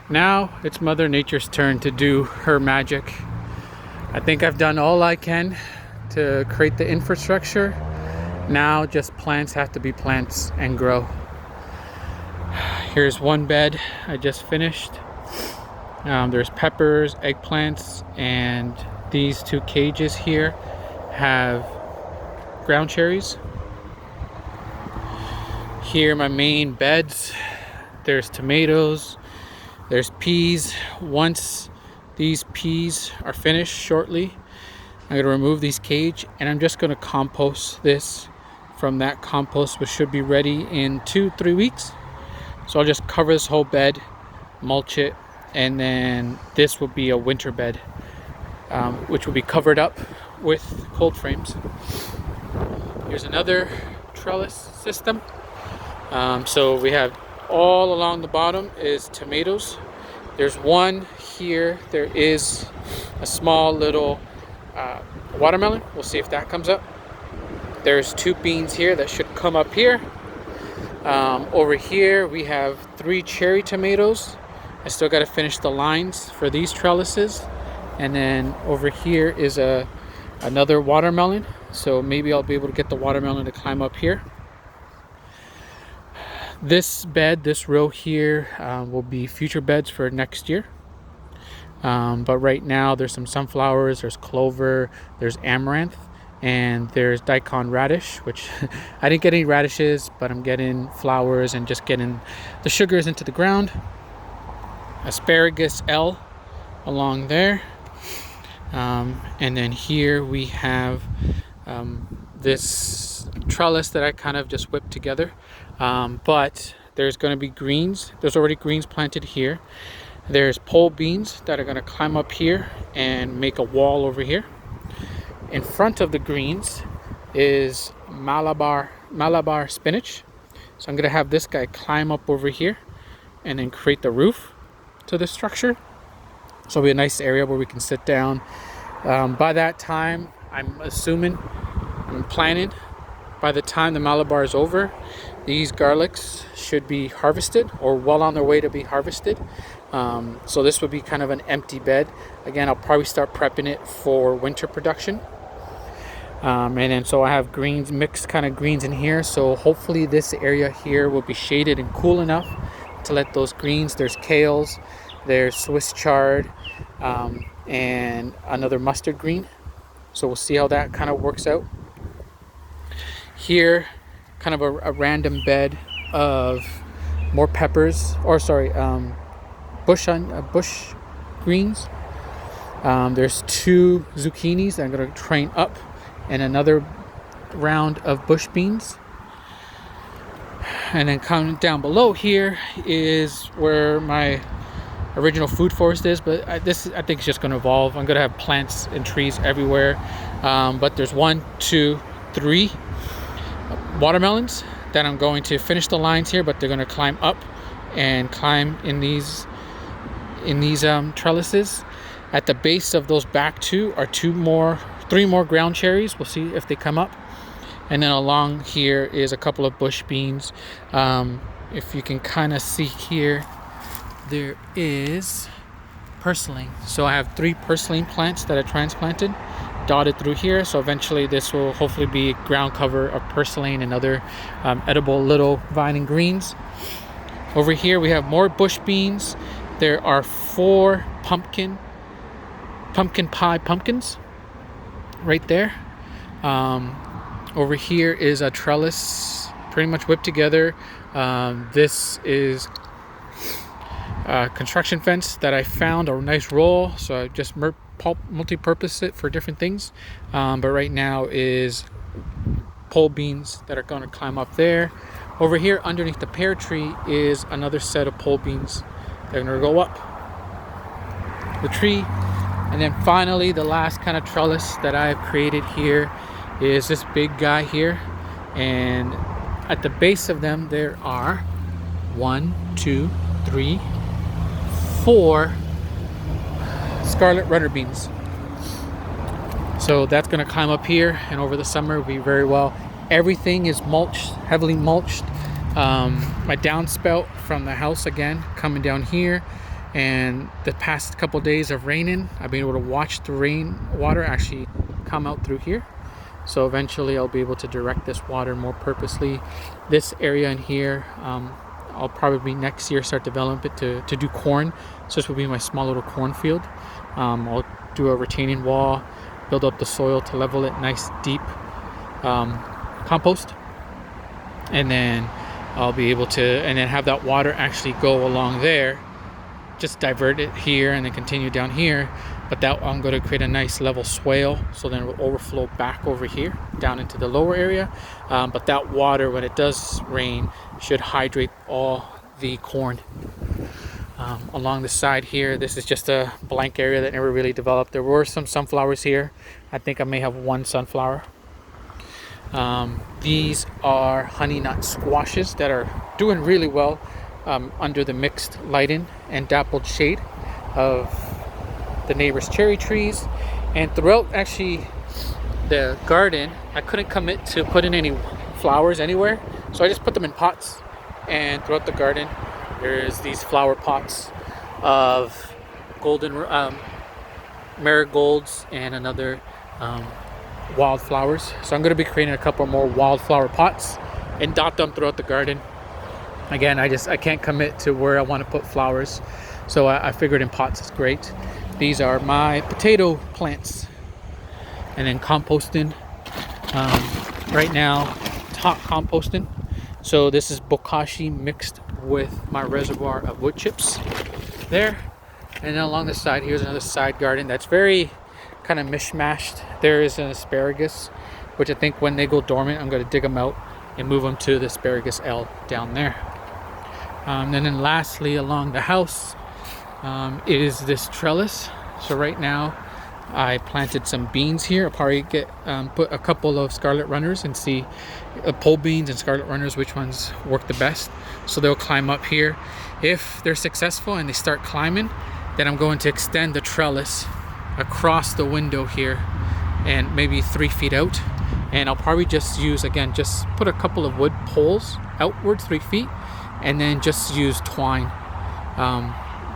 Now it's Mother Nature's turn to do her magic. I think I've done all I can to create the infrastructure. Now just plants have to be plants and grow. Here's one bed I just finished. There's peppers, eggplants, and these two cages here have ground cherries. Here my main beds, there's tomatoes, there's peas. Once these peas are finished shortly, I'm going to remove these cage and I'm just going to compost this from that compost, which should be ready in 2-3 weeks. So I'll just cover this whole bed, mulch it, and then this will be a winter bed, which will be covered up with cold frames. Here's another trellis system. So we have all along the bottom is tomatoes. There's one here. There is a small little watermelon. We'll see if that comes up. There's 2 beans here that should come up here. Over here we have 3 cherry tomatoes. I still got to finish the lines for these trellises. And then over here is another watermelon. So maybe I'll be able to get the watermelon to climb up here. This bed, this row here, will be future beds for next year. But right now there's some sunflowers, there's clover, there's amaranth, and there's daikon radish, which I didn't get any radishes, but I'm getting flowers and just getting the sugars into the ground. Asparagus L along there. And then here we have this trellis that I kind of just whipped together. But there's going to be greens. There's already greens planted here. There's pole beans that are going to climb up here and make a wall over here. In front of the greens is Malabar spinach. So I'm going to have this guy climb up over here and then create the roof to the structure. So it'll be a nice area where we can sit down. By that time, I'm planning, by the time the Malabar is over, these garlics should be harvested or well on their way to be harvested. So this would be kind of an empty bed. Again, I'll probably start prepping it for winter production. And then so I have greens, mixed kind of greens in here. So hopefully this area here will be shaded and cool enough to let those greens, there's kales, there's Swiss chard, and another mustard green. So we'll see how that kind of works out. Here, kind of a random bed of more peppers, or sorry, bush greens. There's 2 zucchinis that I'm going to train up, and another round of bush beans. And then coming down below here is where my original food forest is, but I think it's just going to evolve. I'm going to have plants and trees everywhere. But there's 1, 2, 3 watermelons that I'm going to finish the lines here, but they're going to climb up and climb in these trellises. At the base of those back 2 are 3 more ground cherries. We'll see if they come up. And then along here is a couple of bush beans. If you can kind of see here, there is purslane. So I have 3 purslane plants that I transplanted, dotted through here. So eventually this will hopefully be ground cover of purslane and other edible little vine and greens. Over here we have more bush beans. There are 4 pumpkin pie pumpkins right there. Over here is a trellis pretty much whipped together. This is a construction fence that I found, a nice roll, so I just multi-purpose it for different things. But right now is pole beans that are going to climb up there. Over here underneath the pear tree is another set of pole beans that are going to go up the tree. And then finally, the last kind of trellis that I've created here is this big guy here. And at the base of them, there are 1, 2, 3, 4 scarlet runner beans. So that's going to climb up here, and over the summer will be very well. Everything is mulched, heavily mulched. My downspout from the house again coming down here. And the past couple days of raining, I've been able to watch the rain water actually come out through here. So eventually I'll be able to direct this water more purposely. This area in here, I'll probably next year start develop it to do corn. So this will be my small little cornfield. I'll do a retaining wall, build up the soil to level it, nice deep compost. And then I'll be able to, and then have that water actually go along there, just divert it here and then continue down here. But that I'm going to create a nice level swale, so then it will overflow back over here down into the lower area. But that water, when it does rain, should hydrate all the corn. Along the side here, this is just a blank area that never really developed. There were some sunflowers here. I think I may have one sunflower. These are honey nut squashes that are doing really well under the mixed lighting and dappled shade of the neighbor's cherry trees. And throughout actually the garden, I couldn't commit to putting any flowers anywhere, so I just put them in pots. And throughout the garden, there's these flower pots of golden marigolds and another wildflowers. So I'm going to be creating a couple more wildflower pots and dot them throughout the garden. Again, I can't commit to where I want to put flowers, so I figured in pots is great. These are my potato plants. And then composting. Right now, top composting. So this is bokashi mixed with my reservoir of wood chips there. And then along the side, here's another side garden that's very kind of mishmashed. There is an asparagus, which I think when they go dormant, I'm going to dig them out and move them to the asparagus L down there. And then lastly, along the house is this trellis. So right now I planted some beans here. I'll probably put a couple of scarlet runners and see pole beans and scarlet runners, which ones work the best. So they'll climb up here. If they're successful and they start climbing, then I'm going to extend the trellis across the window here and maybe 3 feet out. And I'll probably just use, again, just put a couple of wood poles outward 3 feet and then just use twine.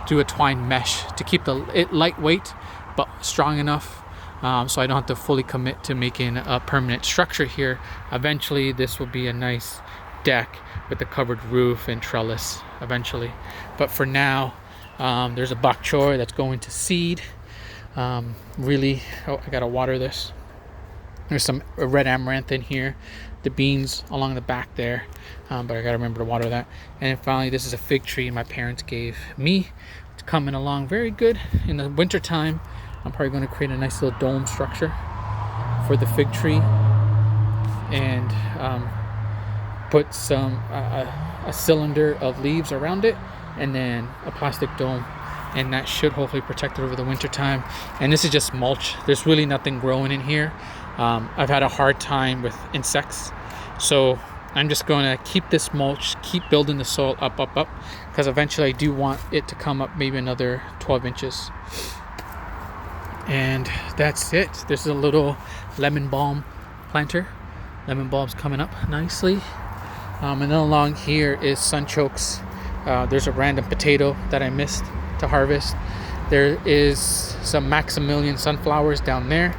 Do a twine mesh to keep it lightweight but strong enough, so I don't have to fully commit to making a permanent structure here. Eventually this will be a nice deck with a covered roof and trellis eventually, but for now there's a bok choy that's going to seed. I gotta water this. There's some red amaranth in here, the beans along the back there, but I gotta remember to water that. And then finally, this is a fig tree my parents gave me. It's coming along very good. In the winter time, I'm probably going to create a nice little dome structure for the fig tree and put some a cylinder of leaves around it and then a plastic dome, and that should hopefully protect it over the winter time. And this is just mulch. There's really nothing growing in here. I've had a hard time with insects, so I'm just going to keep this mulch, keep building the soil up, because eventually I do want it to come up maybe another 12 inches. And that's it. This is a little lemon balm planter. Lemon balm's coming up nicely. And then along here is sunchokes. There's a random potato that I missed to harvest. There is some Maximilian sunflowers down there.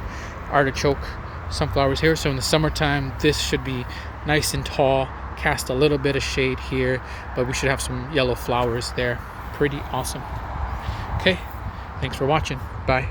Artichoke sunflowers here. So in the summertime, this should be nice and tall, cast a little bit of shade here, but we should have some yellow flowers there. Pretty awesome. Okay, thanks for watching. Bye.